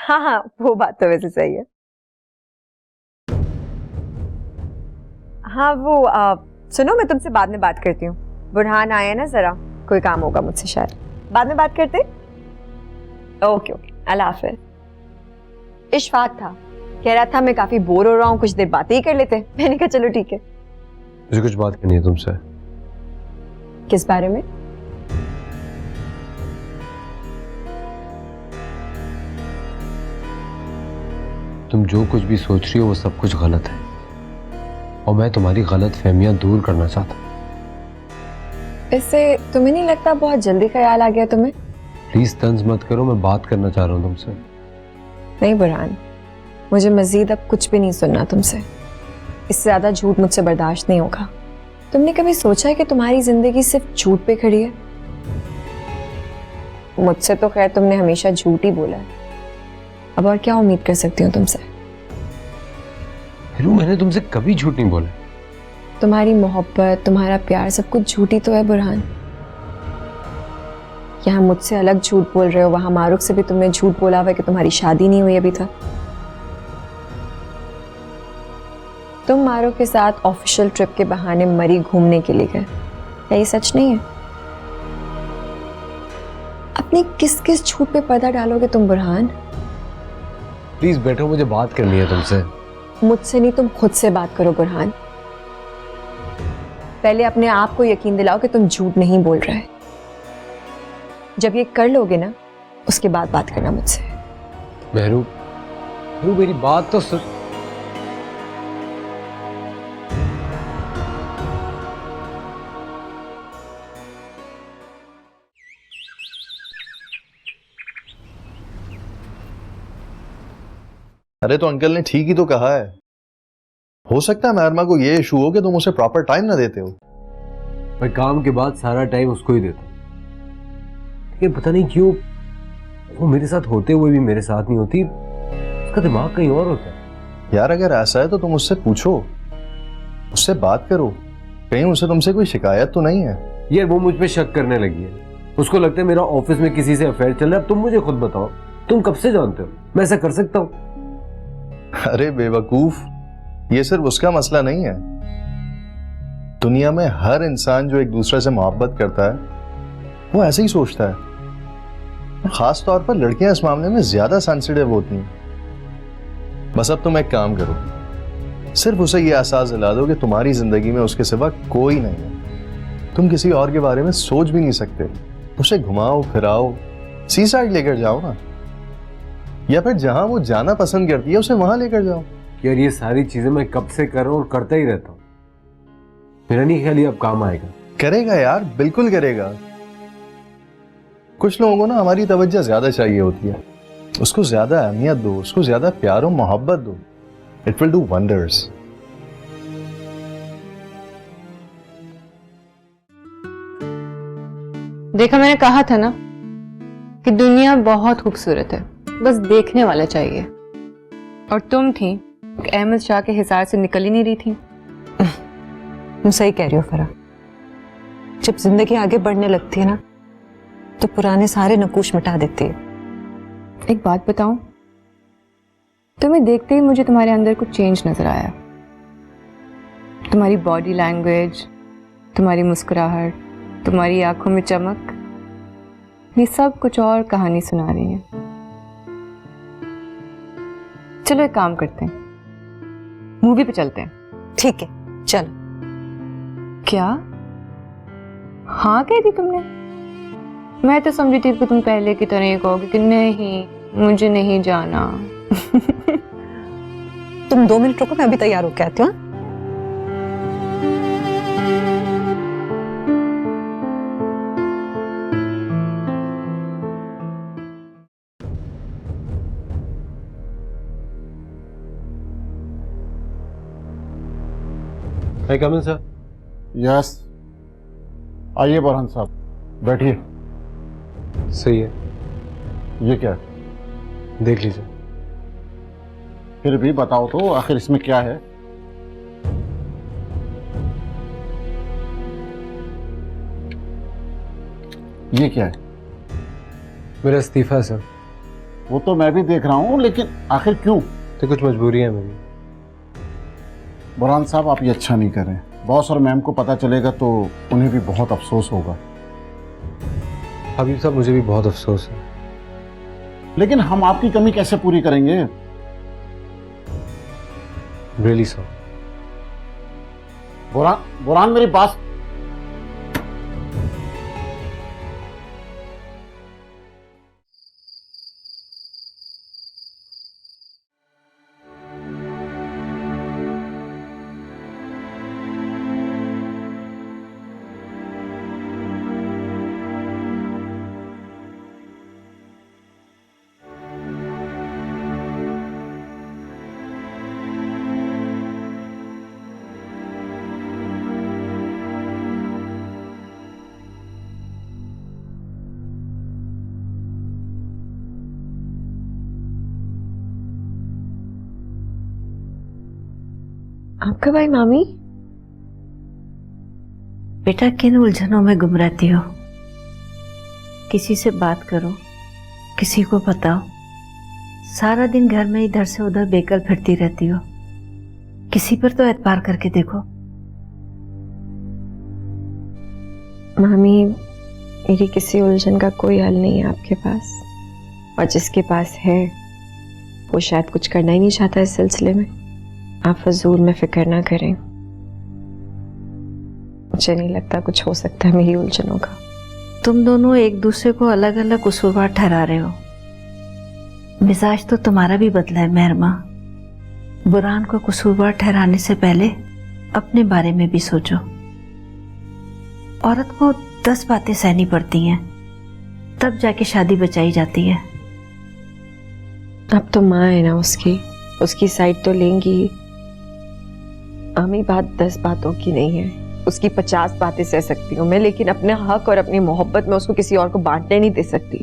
हाँ हाँ, वो बात तो वैसे सही है। हाँ वो सुनो, मैं तुमसे बाद में बात करती हूँ। बुरहान आया ना, जरा कोई काम होगा मुझसे, शायद बाद में बात करते। ओके ओके, अल्लाह हाफिज। इशफाक था, कह रहा था मैं काफी बोर हो रहा हूँ, कुछ देर बातें ही कर लेते। मैंने कहा चलो ठीक है। मुझे कुछ बात करनी है तुमसे। किस बारे में? तुम जो कुछ भी सोच रही हो वो सब कुछ गलत है, और मैं तुम्हारी गलत फहमियां दूर करना चाहता हूँ। इससे तुम्हें नहीं लगता बहुत जल्दी ख्याल आ गया तुम्हें? प्लीज तंज मत करो, मैं बात करना चाह रहा हूँ तुमसे। नहीं बुरहान, मुझे मजीद अब कुछ भी नहीं सुनना तुमसे। इससे ज्यादा झूठ मुझसे बर्दाश्त नहीं होगा। तुमने कभी सोचा है कि तुम्हारी जिंदगी सिर्फ झूठ पे खड़ी है? मुझसे तो खैर तुमने हमेशा झूठ ही बोला है, अब और क्या उम्मीद कर सकती हूँ तुमसे? हिरू, मैंने तुमसे कभी झूठ नहीं बोला। तुम्हारी मोहब्बत, तुम्हारा प्यार, सब कुछ झूठी तो है बुरहान। यहाँ मुझसे अलग झूठ बोल रहे हो, वहां मारूक से भी तुमने झूठ बोला हुआ है कि तुम्हारी शादी नहीं हुई अभी तक। तुम मारूक के साथ ऑफिशियल ट्रिप के बहाने मरी घूमने के लिए गए, क्या ये सच नहीं है? अपनी किस किस झूठ पे पर्दा डालोगे तुम बुरहान? प्लीज बैठो, मुझे बात करनी है तुमसे। मुझसे नहीं, तुम खुद से बात करो बुरहान। पहले अपने आप को यकीन दिलाओ कि तुम झूठ नहीं बोल रहे। जब ये कर लोगे ना, उसके बाद बात करना मुझसे। मेहरू, मेरी बात तो सुन। अरे तो अंकल ने ठीक ही तो कहा है। हो सकता है महरमा को ये इशू हो कि तुम उसे प्रॉपर टाइम ना देते हो। मैं काम के बाद सारा टाइम उसको ही देता हूँ, लेकिन पता नहीं क्यों वो मेरे साथ होते हुए भी मेरे साथ नहीं होती। उसका दिमाग कहीं और होता है। यार अगर ऐसा है तो तुम उससे पूछो, उससे बात करो, कहीं उसे तुमसे कोई शिकायत तो नहीं है। यार वो मुझ पे शक करने लगी है। उसको लगता है मेरा ऑफिस में किसी से अफेयर चल रहा है। अब तुम मुझे खुद बताओ, तुम कब से जानते हो मैं ऐसा कर सकता हूँ? अरे बेवकूफ, ये सिर्फ उसका मसला नहीं है। दुनिया में हर इंसान जो एक दूसरे से मोहब्बत करता है वो ऐसे ही सोचता है, और खास तौर पर लड़कियां इस मामले में ज्यादा सेंसिटिव होती हैं। बस अब तुम एक काम करो, सिर्फ उसे ये एहसास दिला दो कि तुम्हारी जिंदगी में उसके सिवा कोई नहीं है। तुम किसी और के बारे में सोच भी नहीं सकते। उसे घुमाओ फिराओ, सी साइड लेकर जाओ ना, या फिर जहां वो जाना पसंद करती है उसे वहां लेकर जाओ। यार ये सारी चीजें मैं कब से कर रहा हूँ और करता ही रहता हूँ। मेरा नहीं ख्याल ये अब काम आएगा। करेगा यार, बिल्कुल करेगा। कुछ लोगों को ना हमारी तवज्जो ज्यादा चाहिए होती है। उसको ज्यादा अहमियत दो, उसको ज्यादा प्यार और मोहब्बत दो। It will do wonders. देखा, मैंने कहा था ना कि दुनिया बहुत खूबसूरत है, बस देखने वाला चाहिए। और तुम थी अहमद शाह के हिसार से निकल ही नहीं रही थी। तुम सही कह रही हो फरा। जब जिंदगी आगे बढ़ने लगती है ना, तो पुराने सारे नकूश मिटा देती है। एक बात बताऊं, तुम्हें देखते ही मुझे तुम्हारे अंदर कुछ चेंज नजर आया। तुम्हारी बॉडी लैंग्वेज, तुम्हारी मुस्कुराहट, तुम्हारी आंखों में चमक, ये सब कुछ और कहानी सुना रही है। चलो एक काम करते हैं, मूवी पे चलते हैं। ठीक है, चल। क्या हाँ कह दी तुमने? मैं तो समझी थी कि तुम पहले की तरह ही कहोगे कि नहीं मुझे नहीं जाना। तुम 2 मिनट रुको, मैं अभी तैयार होके आती हूँ। मैं कमिंग सर? यस, आइए बुरहान साहब, बैठिए। सही है, ये क्या है? देख लीजिए। फिर भी बताओ तो आखिर इसमें क्या है? ये क्या है? मेरा इस्तीफा है सर। वो तो मैं भी देख रहा हूँ, लेकिन आखिर क्यों? तो कुछ मजबूरी है मेरी। बुरहान साहब, आप ये अच्छा नहीं कर रहे हैं। बॉस और मैम को पता चलेगा तो उन्हें भी बहुत अफसोस होगा। हबीब साहब, मुझे भी बहुत अफसोस है। लेकिन हम आपकी कमी कैसे पूरी करेंगे? Really sorry. बुरहान मेरी बात। आप कब आई मामी? बेटा, किन उलझनों में गुम रहती हो? किसी से बात करो, किसी को बताओ। सारा दिन घर में इधर से उधर बेकल फिरती रहती हो। किसी पर तो एतबार करके देखो। मामी, मेरी किसी उलझन का कोई हल नहीं है आपके पास, और जिसके पास है वो शायद कुछ करना ही नहीं चाहता इस सिलसिले में। आप फजूल में फिक्र ना करें। मुझे नहीं लगता कुछ हो सकता है मेरी उलझनों का। तुम दोनों एक दूसरे को अलग अलग कसूरवार ठहरा रहे हो। मिजाज तो तुम्हारा भी बदला है मेहरमा। बुरहान को कसूरवार ठहराने से पहले अपने बारे में भी सोचो। औरत को 10 बातें सहनी पड़ती हैं, तब जाके शादी बचाई जाती है। अब तो माँ है ना, उसकी साइड तो लेंगी ही। आमी, बात 10 बातों की नहीं है, उसकी 50 बातें सह सकती हूँ मैं, लेकिन अपने हक और अपनी मोहब्बत में उसको किसी और को बांटने नहीं दे सकती।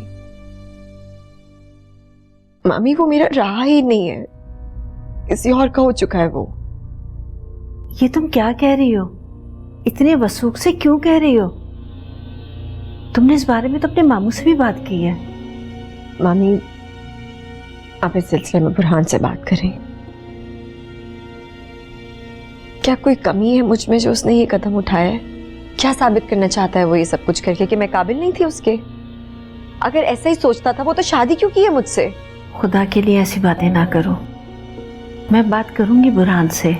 मामी, वो मेरा रहा ही नहीं है, किसी और का हो चुका है वो। ये तुम क्या कह रही हो? इतने वसूख से क्यों कह रही हो? तुमने इस बारे में तो अपने मामू से भी बात की है। मामी, आप इस सिलसिले में बुरहान से बात करें। क्या कोई कमी है मुझ में जो उसने ये कदम उठाया है? क्या साबित करना चाहता है वो ये सब कुछ करके, कि मैं काबिल नहीं थी उसके? अगर ऐसा ही सोचता था वो तो शादी क्यों की है मुझसे? खुदा के लिए ऐसी बातें ना करो। मैं बात करूंगी बुरहान से।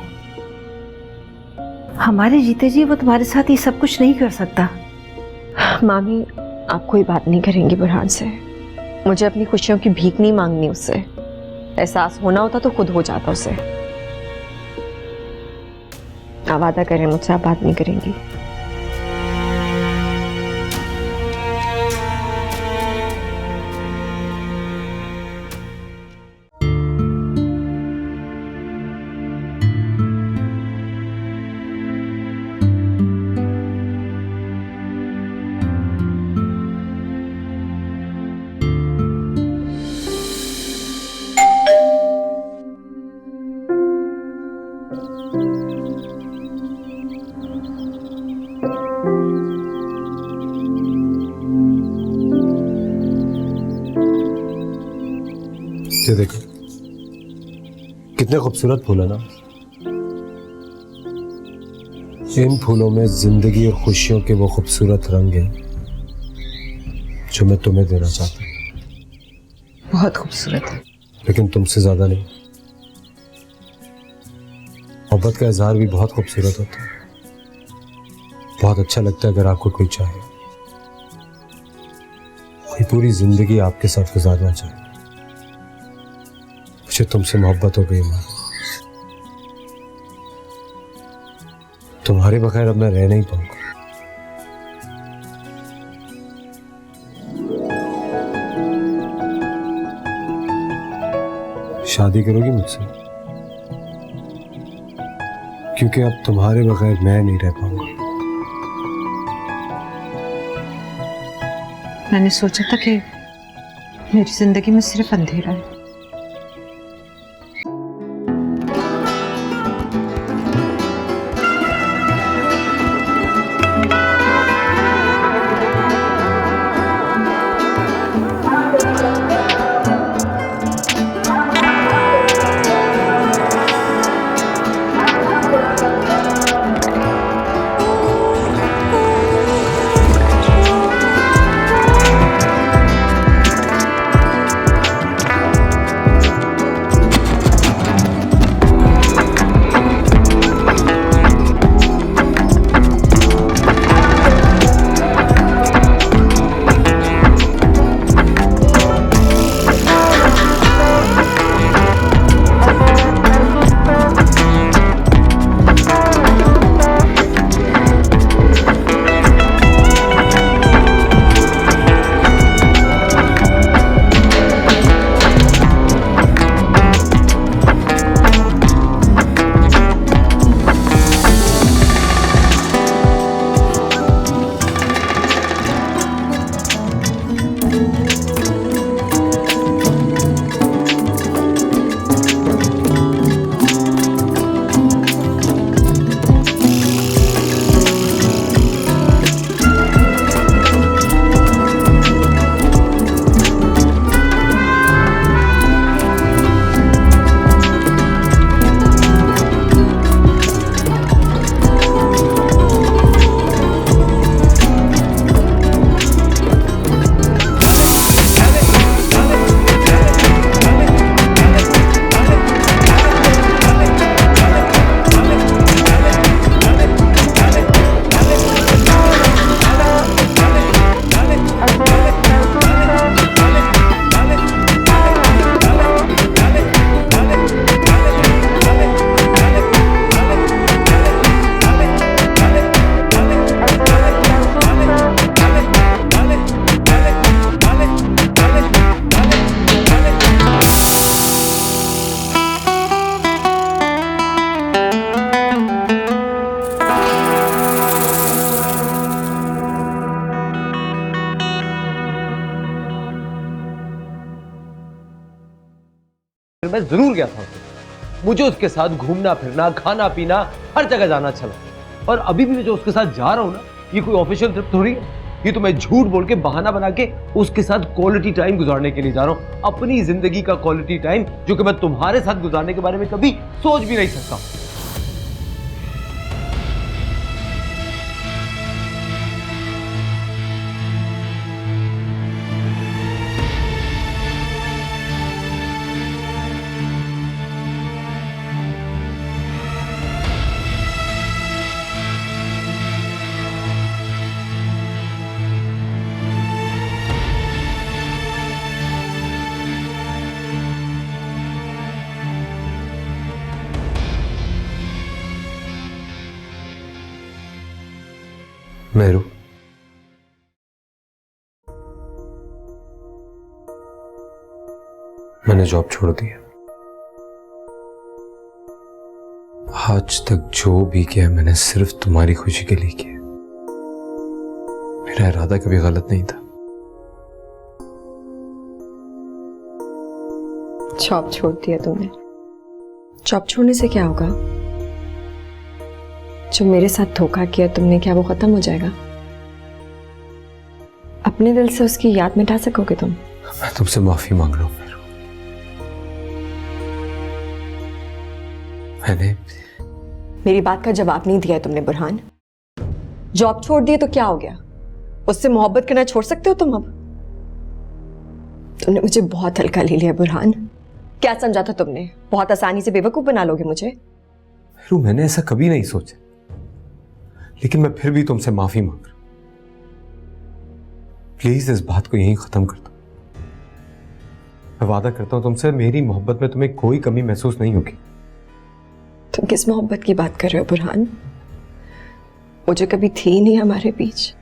हमारे जीते जी वो तुम्हारे साथ ये सब कुछ नहीं कर सकता। मामी, आप कोई बात नहीं करेंगी बुरहान से। मुझे अपनी खुशियों की भीख नहीं मांगनी उससे। एहसास होना होता तो खुद हो जाता उसे। आप वादा करें मुझसे, आप बात नहीं करेंगी? ये देखो कितने खूबसूरत फूल है ना। इन फूलों में जिंदगी और खुशियों के वो खूबसूरत रंग हैं जो मैं तुम्हें देना चाहता हूँ। बहुत खूबसूरत है। लेकिन तुमसे ज्यादा नहीं। मोहब्बत का इजहार भी बहुत खूबसूरत होता है। बहुत अच्छा लगता है अगर आपको कोई चाहे, कोई पूरी जिंदगी आपके साथ गुजारना चाहे। मुझे तुमसे मोहब्बत हो गई माँ। तुम्हारे बगैर अब मैं रह नहीं पाऊंगा। शादी करोगी मुझसे? क्योंकि अब तुम्हारे बगैर मैं नहीं रह पाऊंगा। मैंने सोचा था कि मेरी जिंदगी में सिर्फ अंधेरा है। फिर मैं जरूर गया था। मुझे उसके साथ घूमना फिरना, खाना पीना, हर जगह जाना अच्छा लगता। और अभी भी मैं जो उसके साथ जा रहा हूँ ना, ये कोई ऑफिशियल ट्रिप थोड़ी है। ये तो मैं झूठ बोल के, बहाना बना के उसके साथ क्वालिटी टाइम गुजारने के लिए जा रहा हूँ। अपनी जिंदगी का क्वालिटी टाइम, जो कि मैं तुम्हारे साथ गुजारने के बारे में कभी सोच भी नहीं सकता। मेरू, मैंने जॉब छोड़ दी है। आज तक जो भी किया मैंने सिर्फ तुम्हारी खुशी के लिए किया। मेरा इरादा कभी गलत नहीं था। जॉब छोड़ दिया तुमने? जॉब छोड़ने से क्या होगा? जो मेरे साथ धोखा किया तुमने, क्या वो खत्म हो जाएगा? अपने दिल से उसकी याद मिटा सकोगे तुम? मैं तुमसे माफी मांग रहा हूं मेरू। मैंने मेरी बात का जवाब नहीं दिया है तुमने बुरहान। जॉब छोड़ दी तो क्या हो गया? उससे मोहब्बत करना छोड़ सकते हो तुम अब? तुमने मुझे बहुत हल्का ले लिया बुरहान। क्या समझा था तुमने? बहुत आसानी से बेवकूफ बना लोगे मुझे? मेरू, मैंने ऐसा कभी नहीं सोचा, लेकिन मैं फिर भी तुमसे माफी मांग रहा हूं। प्लीज इस बात को यहीं खत्म कर दो। मैं वादा करता हूं तुमसे, मेरी मोहब्बत में तुम्हें कोई कमी महसूस नहीं होगी। तुम किस मोहब्बत की बात कर रहे हो बुरहान? वो जो कभी थी नहीं हमारे बीच,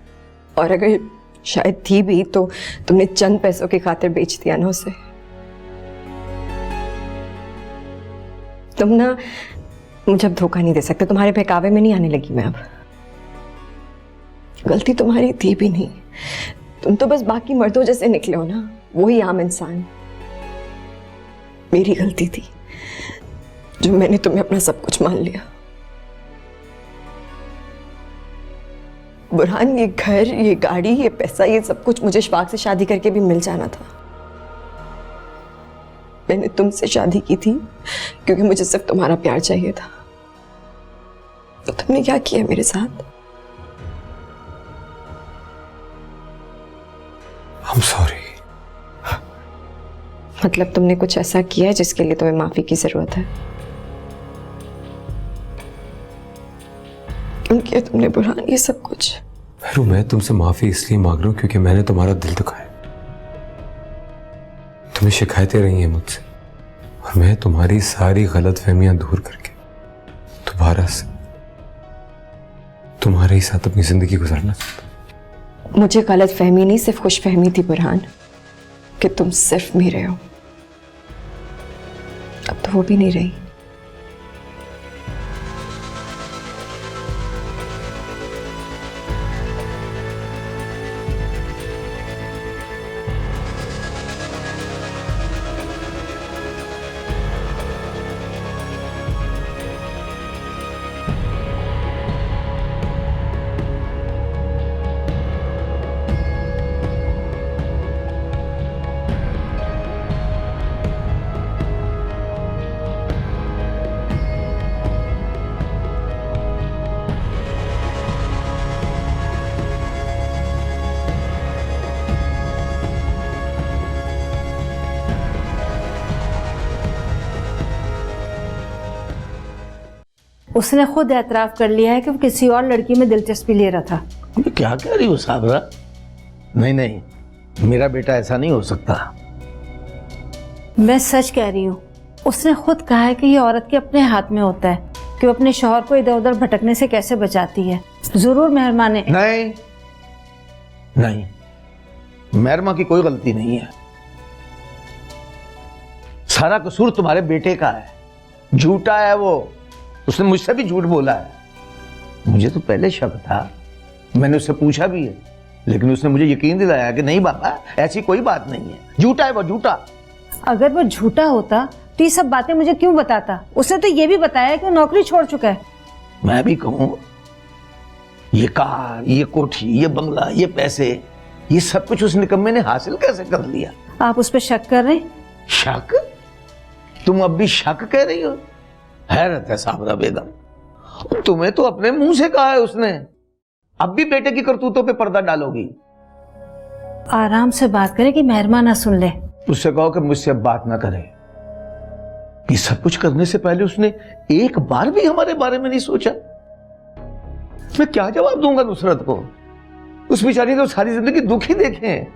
और अगर शायद थी भी तो तुमने चंद पैसों की खातिर बेच दिया ना उसे। तुम ना मुझे अब धोखा नहीं दे सकते। तुम्हारे बहकावे में नहीं आने लगी मैं अब। गलती तुम्हारी थी भी नहीं। तुम तो बस बाकी मर्दों जैसे निकले हो ना, वही आम इंसान। मेरी गलती थी जो मैंने तुम्हें अपना सब कुछ मान लिया। बुरहान, ये घर, ये गाड़ी, ये पैसा, ये सब कुछ मुझे इशफाक से शादी करके भी मिल जाना था। मैंने तुमसे शादी की थी क्योंकि मुझे सिर्फ तुम्हारा प्यार चाहिए था। तो तुमने क्या किया मेरे साथ? I'm sorry। मतलब तुमने कुछ ऐसा किया है जिसके लिए तुम्हें माफी की जरूरत है? क्यों किया तुमने बुरहान ये सब कुछ? मेरू, मैं तुमसे माफी इसलिए मांग रहा हूं क्योंकि मैंने तुम्हारा दिल दुखाया। तुम्हें शिकायतें रही हैं मुझसे, और मैं तुम्हारी सारी गलतफहमियां दूर करके दोबारा से तुम्हारे ही साथ अपनी जिंदगी गुजारना चाहता हूं। मुझे गलत फहमी नहीं, सिर्फ खुश फहमी थी बुरहान कि तुम सिर्फ मेरे हो। अब तो वो भी नहीं रही। उसने खुद एतराफ कर लिया है कि वो किसी और लड़की में दिलचस्पी ले रहा था। ये क्या कह रही हो साबरा? नहीं नहीं, मेरा बेटा ऐसा नहीं हो सकता। मैं सच कह रही हूँ। उसने खुद कहा है कि ये औरत के अपने हाथ में होता है कि वो अपने शौहर को इधर उधर भटकने से कैसे बचाती है। जरूर मेहरमा ने। नहीं नहीं, मेहरमा की कोई गलती नहीं है। सारा कसूर तुम्हारे बेटे का है। झूठा है वो। उसने मुझसे भी झूठ बोला है। मुझे तो पहले शक था, मैंने उससे पूछा भी है, लेकिन उसने मुझे यकीन दिलाया कि नहीं बाबा, ऐसी कोई बात नहीं है, झूठा है वो, झूठा। अगर वो झूठा होता तो ये सब बातें मुझे क्यों बताता? उसने तो ये भी बताया कि वो नौकरी छोड़ चुका है। मैं भी कहूं, ये कार, ये कोठी, ये बंगला, ये पैसे, ये सब कुछ उस निकम्मे ने हासिल कैसे कर लिया? आप उस पर शक कर रहे हैं? शक? तुम अब भी शक कह रही हो? हैरत है साबरा बेगम, तुम्हें तो अपने मुंह से कहा है उसने। अब भी बेटे की करतूतों पे पर्दा डालोगी? आराम से बात करें कि मेहरबान ना सुन ले। उससे कहो कि मुझसे अब बात ना करे। ये सब कुछ करने से पहले उसने एक बार भी हमारे बारे में नहीं सोचा। मैं क्या जवाब दूंगा नुसरत को? उस बेचारी ने तो सारी जिंदगी दुख ही देखे हैं।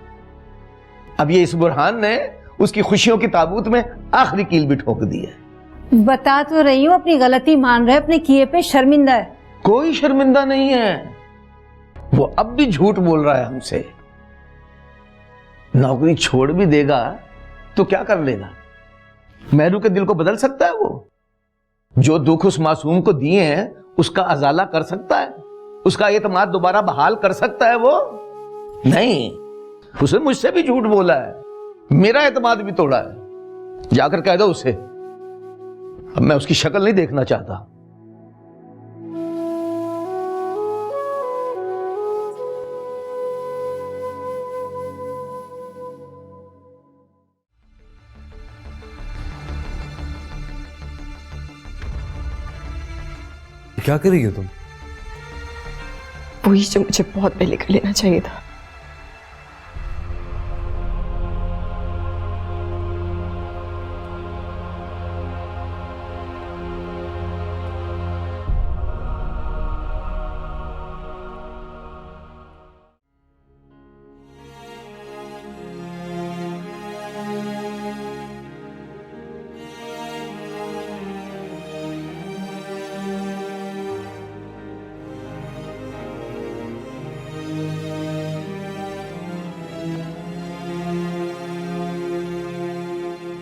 अब ये इस बुरहान ने उसकी खुशियों की ताबूत में आखिरी कील भी ठोक दी है। बता तो रही हूँ, अपनी गलती मान रहे, अपने किए पे शर्मिंदा है। कोई शर्मिंदा नहीं है, वो अब भी झूठ बोल रहा है हमसे। नौकरी छोड़ भी देगा तो क्या कर लेगा? मेहरू के दिल को बदल सकता है वो? जो दुख उस मासूम को दिए हैं उसका अजाला कर सकता है? उसका एतमाद दोबारा बहाल कर सकता है वो? नहीं। उसने मुझसे भी झूठ बोला है, मेरा एतमाद भी तोड़ा है। जाकर कह दो उसे, अब मैं उसकी शक्ल नहीं देखना चाहता। क्या कर रही हो तुम? वही जो मुझे बहुत पहले कर लेना चाहिए था।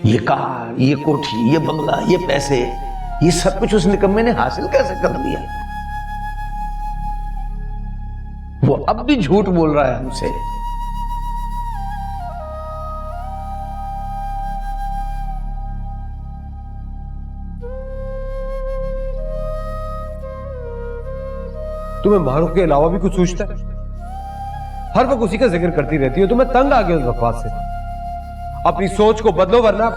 ये कार, ये कोठी, ये बंगला, ये पैसे, ये सब कुछ उस निकम्मे ने हासिल कैसे कर लिया? वो अब भी झूठ बोल रहा है हमसे। तुम्हें मारूफ के अलावा भी कुछ सोचता है? हर वक्त उसी का जिक्र करती रहती हो, तो मैं तंग आ गया उस बकवास से। अपनी सोच को बदलो वरना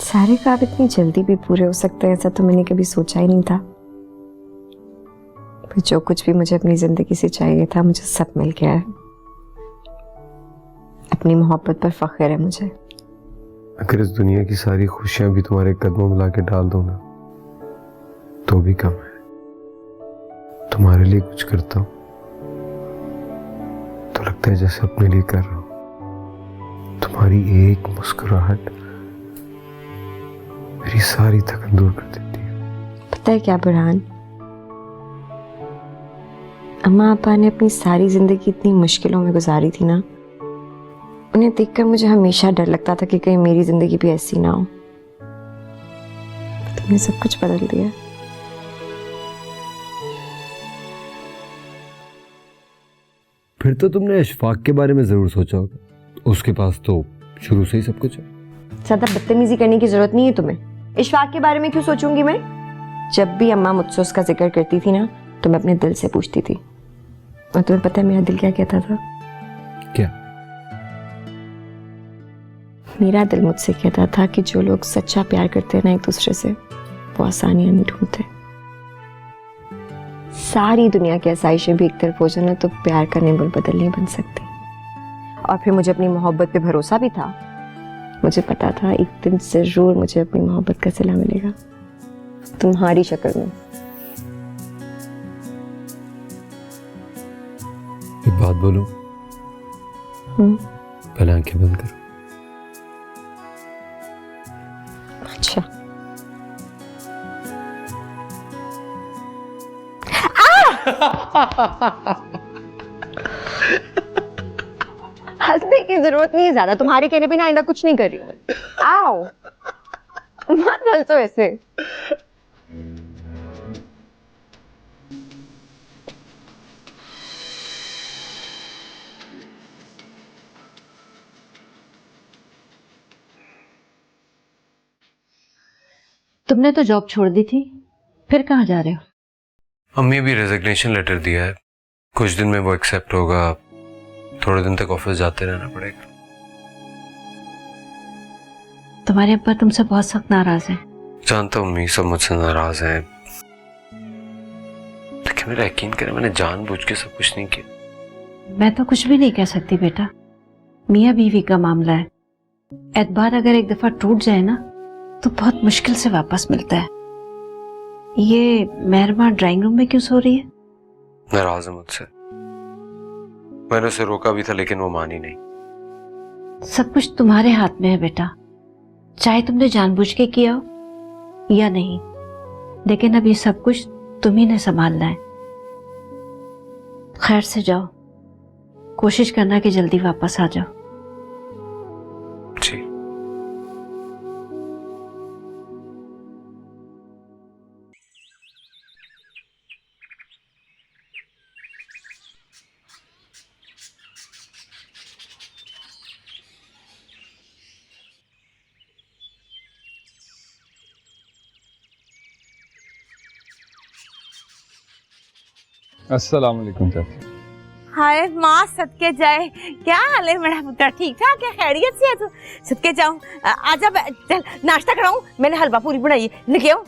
सारे ख्वाब इतनी जल्दी भी पूरे हो सकते हैं, ऐसा तो मैंने कभी सोचा ही नहीं था। पर जो कुछ भी मुझे अपनी जिंदगी से चाहिए था, मुझे सब मिल गया है। अपनी मोहब्बत पर फख्र है मुझे। अगर इस दुनिया की सारी खुशियां भी तुम्हारे कदमों में लाके डाल दो ना, तो भी कम है। तुम्हारे लिए कुछ करता हूं तो लगता है जैसे अपने लिए कर रहा हूं। तुम्हारी एक मुस्कुराहट मेरी सारी थकन दूर कर देती है। पता है क्या बुरहान, अम्मा अपा ने अपनी सारी जिंदगी इतनी मुश्किलों में गुजारी थी ना, उन्हें देखकर मुझे हमेशा डर लगता था कि कहीं मेरी जिंदगी भी ऐसी ना हो। तुमने सब कुछ बदल दिया। फिर तो तुमने इशफाक के बारे में जरूर सोचा होगा, उसके पास तो शुरू से ही सब कुछ है। ज्यादा बदतमीजी करने की जरूरत नहीं है तुम्हें। इशफाक के बारे में क्यों सोचूंगी मैं? जब भी अम्मा मुझसे उसका जिक्र करती थी ना, तो मैं अपने दिल से पूछती थी। और तुम्हें पता है मेरा दिल क्या कहता था? क्या? मेरा दिल मुझसे कहता था कि जो लोग सच्चा प्यार करते हैं ना एक दूसरे से, वो आसानियां नहीं ढूंढते। सारी दुनिया की आसाइशें भी एक तरफ हो जाना तो प्यार का नेबुल बदल नहीं बन सकती। और फिर मुझे अपनी मोहब्बत पे भरोसा भी था मुझे पता था एक दिन जरूर मुझे अपनी मोहब्बत का सिला मिलेगा, तुम्हारी शक्ल में। एक बात बोलूं? पहले आंखें बंद करो। अच्छा। हंसने की जरूरत नहीं है ज्यादा, तुम्हारे कहने पे ना आइंदा कुछ नहीं कर रही हूँ। आओ मत हंसो ऐसे। तुमने तो जॉब छोड़ दी थी, फिर कहाँ जा रहे हो? अम्मी भी रेजिग्नेशन लेटर दिया है, कुछ दिन में वो एक्सेप्ट होगा, थोड़े दिन तक ऑफिस जाते रहना पड़ेगा। तुम्हारे अब्बा तुमसे बहुत सख्त नाराज हैं। जानता हूँ अम्मी सब मुझसे नाराज हैं, लेकिन मेरा यकीन करें मैंने जानबूझ के सब कुछ नहीं किया। मैं तो कुछ भी नहीं कह सकती बेटा, मियाँ बीवी का मामला है। एतबार अगर एक दफा टूट जाए ना तो बहुत मुश्किल से वापस मिलता है। ये मेहरमा ड्राइंग रूम में क्यों सो रही है? नाराज है मुझसे। मैंने उसे रोका भी था लेकिन वो मानी नहीं। सब कुछ तुम्हारे हाथ में है बेटा, चाहे तुमने जानबूझ के किया हो या नहीं, लेकिन अब ये सब कुछ तुम्ही ने संभालना है। खैर से जाओ, कोशिश करना कि जल्दी वापस आ जाओ। जी। अस्सलाम वालेकुम चाची। हाय माँ, सदके जाए। क्या हाल है मेरा पुत्र? ठीक ठाक है, खैरियत से है तू? सदके जाऊं, आजा चल नाश्ता कराऊं, मैंने हलवा पूरी बनाई है, लेके आओ।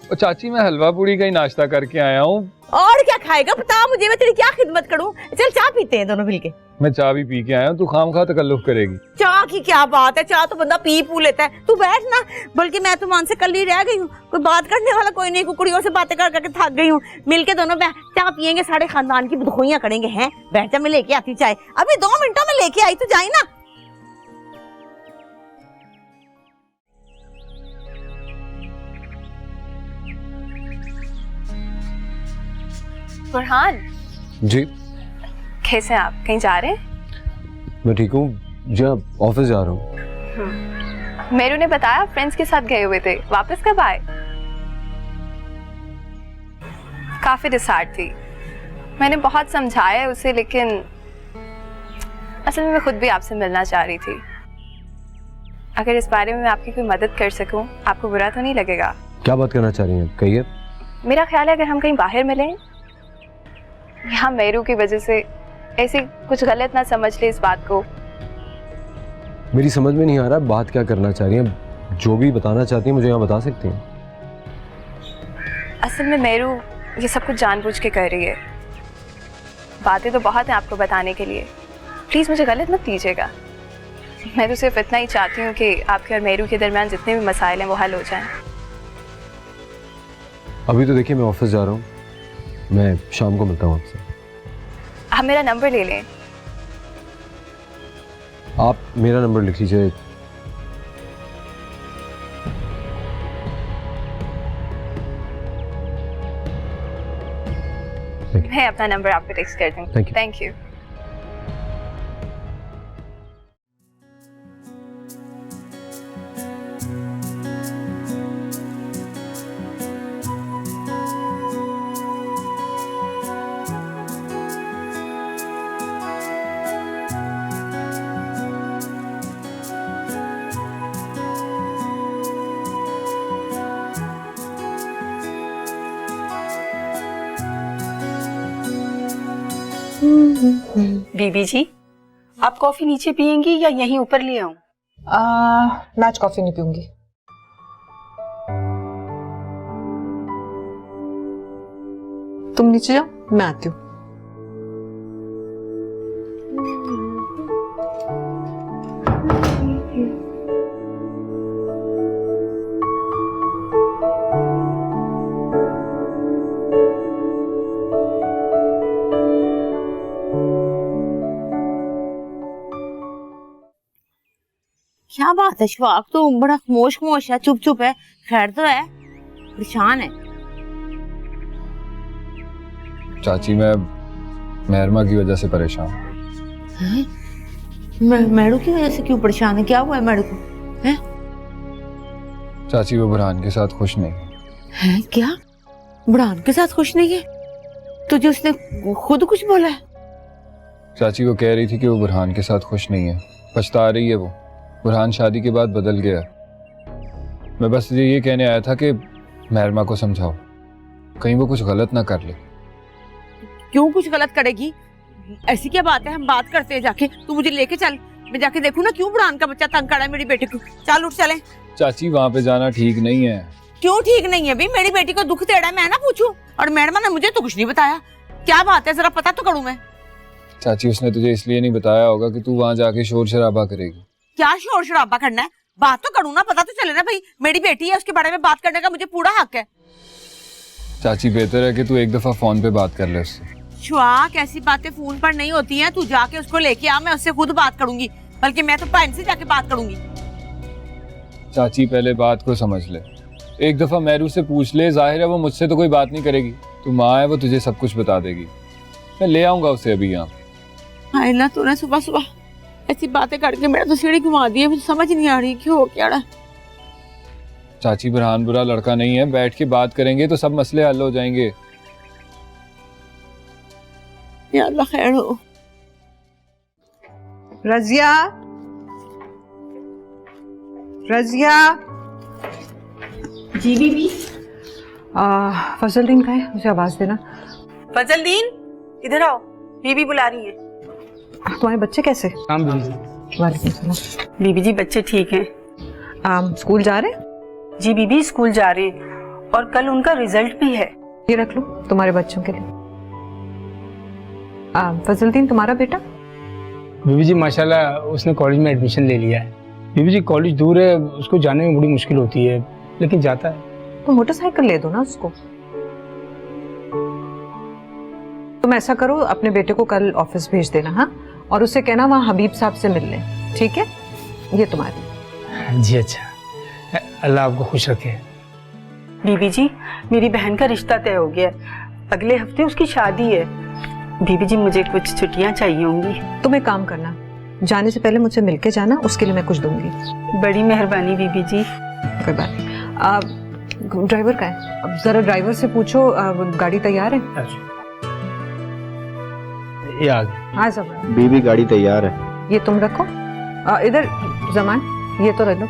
ओ चाची, मैं हलवा पूरी का ही नाश्ता करके आया हूँ। और क्या खाएगा बता मुझे, मैं तेरी क्या खिदमत करूं? चल चाय पीते हैं दोनों मिलके। मैं चाय भी पी के आया हूँ, तू खामखा तकल्लुफ करेगी। चाय की क्या बात है, चाय तो बंदा पी पू लेता है। तू बैठ ना, बल्कि मैं तो मान से कल ही रह गई हूँ, कोई बात करने वाला कोई नहीं, कुकड़ियों से बातें कर करके थक गई हूँ। मिलके दोनों चाय पियेंगे, सारे खानदान की बदखोइयां करेंगे। हैं बैठ जा, मैं लेके आती चाय, अभी 2 मिनटों में लेके आई, तू जाए ना। बुरहान जी। कैसे हैं आप? कहीं जा रहे हैं? मैं ठीक हूँ जी, ऑफिस जा रहा हूँ। मेरू ने बताया फ्रेंड्स के साथ गए हुए थे, वापस कब आए? काफी डिसहार्ट थी। मैंने बहुत समझाया उसे, लेकिन असल में मैं खुद भी आपसे मिलना चाह रही थी। अगर इस बारे में मैं आपकी कोई मदद कर सकूं, आपको बुरा तो नहीं लगेगा? क्या बात करना चाह रही हैं, कहिए। मेरा ख्याल है अगर हम कहीं बाहर मिलें, यहाँ मेरू की वजह से ऐसे कुछ गलत ना समझ ले इस बात को। मेरी समझ में नहीं आ रहा बात क्या करना चाह रही हैं, जो भी बताना चाहती हैं मुझे यहाँ बता सकती हैं। असल में मेरू ये सब कुछ जानबूझ के कर रही है। बातें तो बहुत हैं आपको बताने के लिए, प्लीज मुझे गलत मत लीजिएगा। मैं तो सिर्फ इतना ही चाहती हूँ कि आपके और मेरू के दरमियान जितने भी मसाइल हैं वो हल हो जाएं। अभी तो देखिए मैं ऑफिस जा रहा हूँ, मैं शाम को मिलता हूँ आपसे। आप मेरा नंबर ले लें। आप मेरा नंबर लिख लीजिए। मैं अपना नंबर आपको टेक्स्ट कर दूँगी। Thank you. बीबी जी, आप कॉफी नीचे पियेंगी या यहीं ऊपर ले आऊं? मैं आज कॉफी नहीं पीऊंगी। तुम नीचे जाओ, मैं आती हूँ। बात है, शफाक तो बड़ा खामोश खामोश है, चुप चुप है, खैर तो है, परेशान है। चाची मैं मेहरमा की वजह से परेशान हूँ। मैडू की वजह से क्यों परेशान है? क्या हुआ है मैडू को? हैं? चाची वो बुरहान के साथ खुश नहीं हैं? क्या बुरहान के साथ खुश नहीं है? तुझे उसने खुद कुछ बोला है? चाची वो कह रही थी कि वो बुरहान के साथ खुश नहीं है, पछता रही है वो। बुरहान शादी के बाद बदल गया। मैं बस ये कहने आया था कि मेहरमा को समझाओ, कहीं वो कुछ गलत ना कर ले। क्यों कुछ गलत करेगी? ऐसी क्या बात है? हम बात करते हैं जाके, तू मुझे लेके चल, मैं जाके देखूं ना क्यों बुरहान का बच्चा तंग कर रहा है मेरी बेटी को। चल उठ चले। चाची वहाँ पे जाना ठीक नहीं है। क्यों ठीक नहीं है भाई? मेरी बेटी को दुख तेड़ा है, मैं ना पूछूं? और मैडम ने मुझे तो कुछ नहीं बताया। क्या बात है, जरा पता तो करूं मैं। चाची उसने तुझे इसलिए नहीं बताया होगा कि तू वहाँ जाके शोर शराबा करेगी। क्या शोर शराबा करना है? बात तो करूं ना, पता तो चले ना भाई, मेरी बेटी है, उसके बारे में बात करने का मुझे पूरा हक है। चाची बेहतर है कि तू एक दफा फोन पे बात कर ले उससे। शुआक, ऐसी बातें फोन पर नहीं होती हैं, तू जाके उसको लेके आ, मैं उससे खुद बात करूंगी, बल्कि मैं तो बहन से जाके बात करूंगी। चाची पहले बात को समझ ले, एक दफा मेहरू से पूछ ले, जाहिर है वो मुझसे तो कोई बात नहीं करेगी, तू माँ है, वो तुझे सब कुछ बता देगी। मैं ले आऊंगा उसे अभी यहाँ। हाय ना, तूने सुबह सुबह ऐसी बातें करके मेरा तो सीढ़ी घुमा दी है, मुझे समझ नहीं आ रही क्यों हो क्या रहा। चाची बुरहान बुरा लड़का नहीं है, बैठ के बात करेंगे तो सब मसले हल हो जाएंगे। या अल्लाह खैर हो। रजिया, रजिया। जी बीबी। फजलदीन कहाँ है? मुझे आवाज देना। फजलदीन इधर आओ, बीबी बुला रही है। तुम्हारे बच्चे कैसे? वालेकुम सलाम। बीबी जी बच्चे ठीक हैं। स्कूल जा रहे हैं? जी बीबी स्कूल जा रहे हैं, और कल उनका रिजल्ट भी है। ये रख लो तुम्हारे बच्चों के लिए। फजलदीन तुम्हारा बेटा? बीबी जी माशाल्लाह उसने कॉलेज में एडमिशन ले लिया है। बीबी जी कॉलेज दूर है, उसको जाने में बड़ी मुश्किल होती है, लेकिन जाता है। तो मोटरसाइकिल ले दो ना उसको। तुम ऐसा करो, अपने बेटे को कल ऑफिस भेज देना, हाँ, और उसे कहना वहाँ हबीब साहब से मिल लें, ठीक है? ये तुम्हारी। जी अच्छा, अल्लाह आपको खुश रखे। बीबी जी मेरी बहन का रिश्ता तय हो गया है, अगले हफ्ते उसकी शादी है। बीबी जी मुझे कुछ छुट्टियां चाहिए होंगी। तुम एक काम करना, जाने से पहले मुझसे मिलके जाना, उसके लिए मैं कुछ दूंगी। बड़ी मेहरबानी बीबी जी। कोई बात नहीं। ड्राइवर का है? अब जरा ड्राइवर से पूछो, गाड़ी तैयार है? ये आ गई। हाँ जमान, बीबी गाड़ी तैयार है। ये तुम रखो, इधर जमान ये तो रख लो,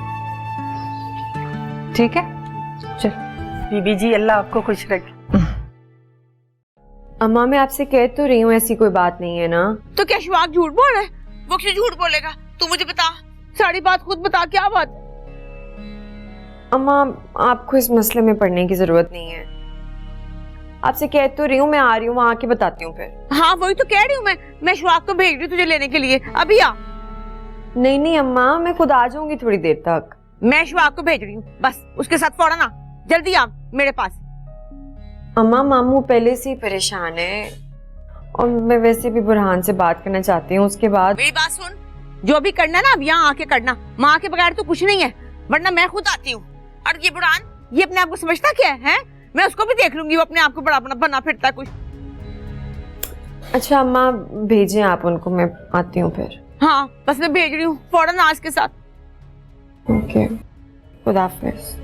ठीक है? चल। बीबी जी अल्लाह आपको खुश रखे। अम्मा मैं आपसे कह तो रही हूँ ऐसी कोई बात नहीं है ना। तो क्या शुआक झूठ बोल रहा है? वो क्यों झूठ बोलेगा? तू मुझे बता, सारी बात खुद बता, क्या बात? अम्मा आपको इस मसले में पढ़ने की जरूरत नहीं है, आपसे कह तो रही हूँ, मैं आ रही हूँ, वहां आके बताती हूँ फिर। हाँ वही तो कह रही हूँ मैं शुआक को भेज रही हूँ तुझे लेने के लिए, अभी आ। नहीं नहीं अम्मा, मैं खुद आ जाऊंगी थोड़ी देर तक। मैं शुआक को भेज रही हूँ, बस उसके साथ फौरन आ, जल्दी आ मेरे पास। अम्मा मामू पहले से ही परेशान है, और मैं वैसे भी बुरहान से बात करना चाहती हूँ, उसके बाद। मेरी बात सुन, जो भी करना ना अब यहाँ आके करना, माँ के बगैर तो कुछ नहीं है, वरना मैं खुद आती हूँ। और ये बुरहान, ये अपने आप को समझता क्या है? मैं उसको भी देख लूंगी, वो अपने आप को बड़ा बना फिरता है कुछ। अच्छा अम्मा भेजें आप उनको, मैं आती हूँ फिर। हाँ बस मैं भेज रही हूँ, फौरन आज के साथ। ओके, खुदा हाफिज।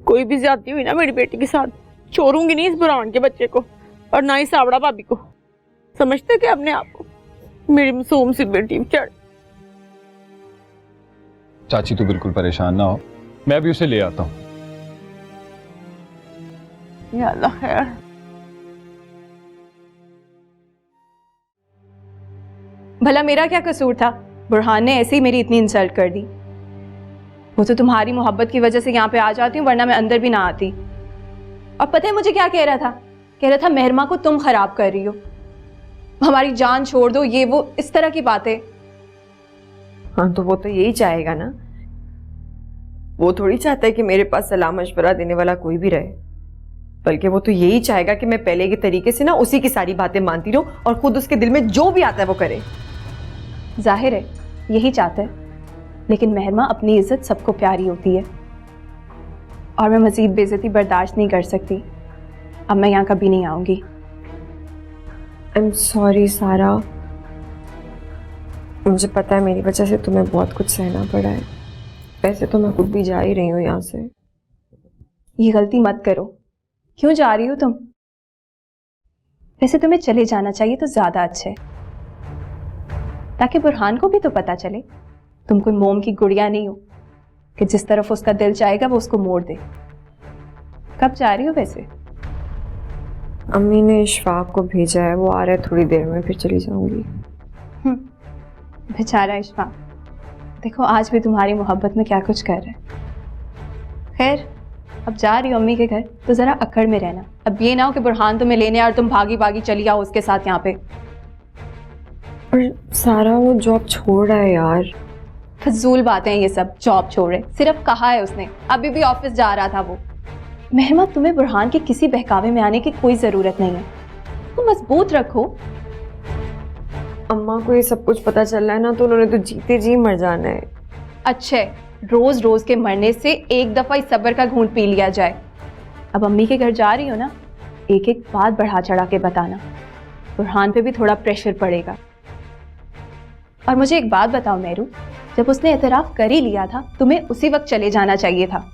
कोई भी ज्यादती हुई ना मेरी बेटी के साथ, छोड़ूंगी नहीं इस बुरहान के बच्चे को, और ना ही सावड़ा भाभी को। समझते क्या अपने आप को? मेरी मासूम सी बेटी चढ़। चाची तू बिल्कुल परेशान ना हो, मैं भी उसे ले आता हूँ। या अल्लाह खैर। भला मेरा क्या कसूर था? बुरहान ने ऐसे ही मेरी इतनी इंसल्ट कर दी। वो तो तुम्हारी मोहब्बत की वजह से यहाँ पे आ जाती हूँ, वरना मैं अंदर भी ना आती। और पता है मुझे क्या कह रहा था? कह रहा था मेहरमा को तुम खराब कर रही हो, हमारी जान छोड़ दो, ये वो इस तरह की बातें। हाँ तो वो तो यही चाहेगा ना, वो थोड़ी चाहता है कि मेरे पास सलाह मशवरा देने वाला कोई भी रहे, बल्कि वो तो यही चाहेगा कि मैं पहले के तरीके से ना उसी की सारी बातें मानती रहूं और खुद उसके दिल में जो भी आता है वो करे। जाहिर है यही चाहते हैं, लेकिन महरमा अपनी इज्जत सबको प्यारी होती है और मैं मजीद बेइज्जती बर्दाश्त नहीं कर सकती। अब मैं यहाँ कभी नहीं आऊँगी। आई एम सॉरी सारा, मुझे पता है मेरी वजह से तुम्हें बहुत कुछ सहना पड़ा है। वैसे तो मैं खुद भी जा ही रही हूँ यहाँ से। ये गलती मत करो। क्यों जा रही हो तुम? वैसे तुम्हें चले जाना चाहिए तो ज्यादा अच्छा है, ताकि बुरहान को भी तो पता चले तुम कोई मोम की गुड़िया नहीं हो कि जिस तरफ उसका दिल चाहेगा वो उसको मोड़ दे। कब जा रही हो वैसे? अम्मी ने इशफाक को भेजा है, वो आ रहा है थोड़ी देर में, फिर चली जाऊंगी। बेचारा इशफाक, देखो आज भी तुम्हारी मोहब्बत में क्या कुछ कर रहा है। खैर, अब जा रही हो अम्मी के घर तो जरा अकड़ में रहना। अब ये ना हो कि बुरहान तुम्हें लेने और तुम भागी भागी चली आओ उसके साथ यहाँ पे। और सारा वो जॉब छोड़ रहा है यार। फजूल बातें हैं ये सब, जॉब छोड़ रहे। सिर्फ कहा है उसने, अभी भी ऑफिस जा रहा था वो। महमा, तुम्हें बुरहान के किसी बहकावे में आने की कोई जरूरत नहीं है। तुम मजबूत रखो। अम्मा को ये सब कुछ पता चल रहा है ना, तो उन्होंने तो जीते जी मर जाना है। अच्छे, रोज रोज के मरने से एक दफा इस सब्र का घूंट पी लिया जाए। अब अम्मी के घर जा रही हो ना, एक एक बात बढ़ा चढ़ा के बताना, बुरहान पे भी थोड़ा प्रेशर पड़ेगा। और मुझे एक बात बताओ मेरू, जब उसने एतराफ कर ही लिया था, तुम्हें उसी वक्त चले जाना चाहिए था।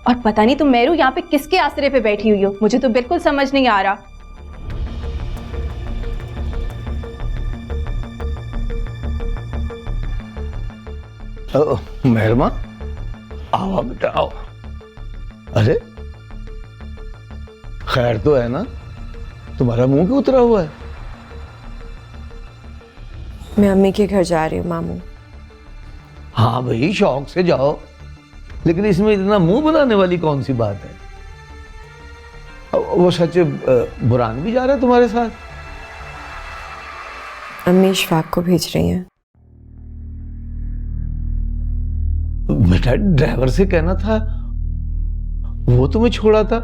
और पता नहीं तुम मेरू यहाँ पे किसके आसरे पे बैठी हुई हो, मुझे तो बिल्कुल समझ नहीं आ रहा। मेहरमा, आओ बेटा आओ। अरे खैर तो है ना? तुम्हारा मुंह क्यों उतरा हुआ है? मैं अम्मी के घर जा रही हूँ मामू। हाँ भाई, शौक से जाओ, लेकिन इसमें इतना मुंह बनाने वाली कौन सी बात है? वो सच बुरहान भी जा रहा है तुम्हारे साथ? अम्मी इशफाक को भेज रही हैं। बेटा, ड्राइवर से कहना था, वो तुम्हें छोड़ा था।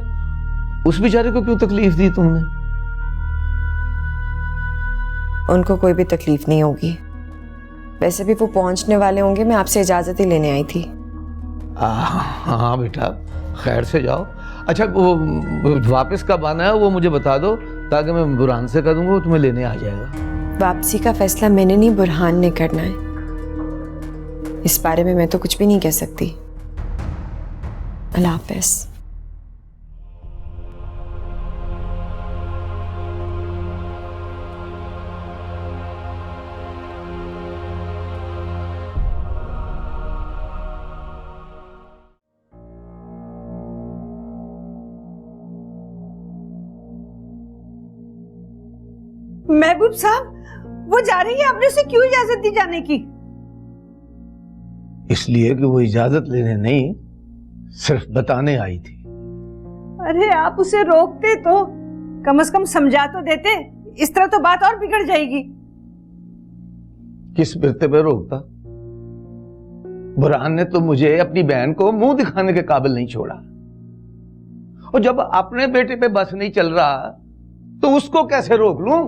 उस बेचारे को क्यों तकलीफ दी तुमने? उनको कोई भी तकलीफ नहीं होगी। वैसे भी वो पहुंचने वाले होंगे, मैं आपसे इजाजत ही लेने आई थी। हाँ बेटा, खैर से जाओ। अच्छा, वो वापस कब आना है वो मुझे बता दो, ताकि मैं बुरहान से कह दूंगा, वो तुम्हें लेने आ जाएगा। वापसी का फैसला मैंने नहीं, बुरहान ने करना है। इस बारे में मैं तो कुछ भी नहीं कह सकती। अल्लाह हाफ़िज़। महबूब साहब, वो जा रही है, आपने उसे क्यों इजाजत दी जाने की? इसलिए कि वो इजाजत लेने नहीं, सिर्फ बताने आई थी। अरे आप उसे रोकते तो, कम से कम समझा तो देते। इस तरह तो बात और बिगड़ जाएगी। किस बिरते पे रोकता? बुरहान ने तो मुझे अपनी बहन को मुंह दिखाने के काबिल नहीं छोड़ा, और जब अपने बेटे पे बस नहीं चल रहा तो उसको कैसे रोक लूं?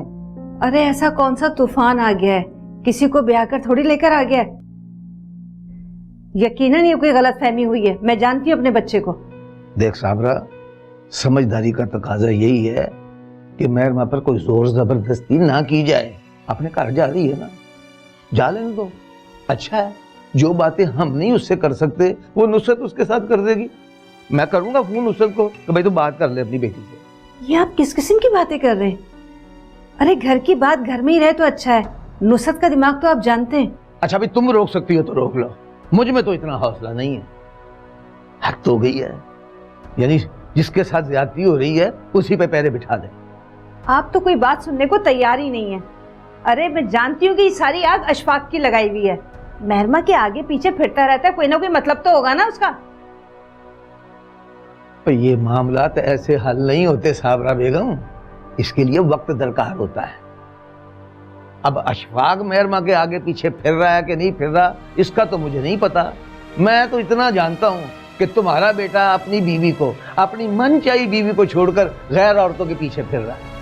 अरे ऐसा कौन सा तूफान आ गया है, किसी को ब्याह कर थोड़ी लेकर आ गया है। यकीनन ये कोई गलतफहमी हुई है, मैं जानती हूँ अपने बच्चे को। देख साबरा, समझदारी का तकाजा यही है कि मेहरमा पर कोई जोर जबरदस्ती ना की जाए। अपने घर जा रही है ना, जा लेने दो। अच्छा है, जो बातें हम नहीं उससे कर सकते वो नुसरत उसके साथ कर देगी। मैं करूंगा फोन नुसरत को कि भाई तू बात कर ले अपनी बेटी से। ये आप किस किस्म की बातें कर रहे हैं? अरे घर की बात घर में ही रहे तो अच्छा है। नुसरत का दिमाग तो आप जानते हैं। अच्छा भाई, तुम रोक सकती हो तो रोक लो, मुझ में तो इतना हौसला नहीं है। हद तो गई है, यानी जिसके साथ ज्यादती हो रही है उसी पे पैरे बिठा दे। आप तो कोई बात सुनने को तैयार ही नहीं है। अरे मैं जानती हूँ कि ये सारी आग अशफाक की लगाई हुई है। मेहरमा के आगे पीछे फिरता रहता है, कोई ना कोई मतलब तो होगा ना उसका। तो ये मामला तो ऐसे हल नहीं होते साबरा बेगम, इसके लिए वक्त दरकार होता है। अब अशफाक मेहरमा के आगे पीछे फिर रहा है कि नहीं फिर रहा, इसका तो मुझे नहीं पता। मैं तो इतना जानता हूं कि तुम्हारा बेटा अपनी बीवी को, अपनी मनचाही बीवी को छोड़कर गैर औरतों के पीछे फिर रहा है।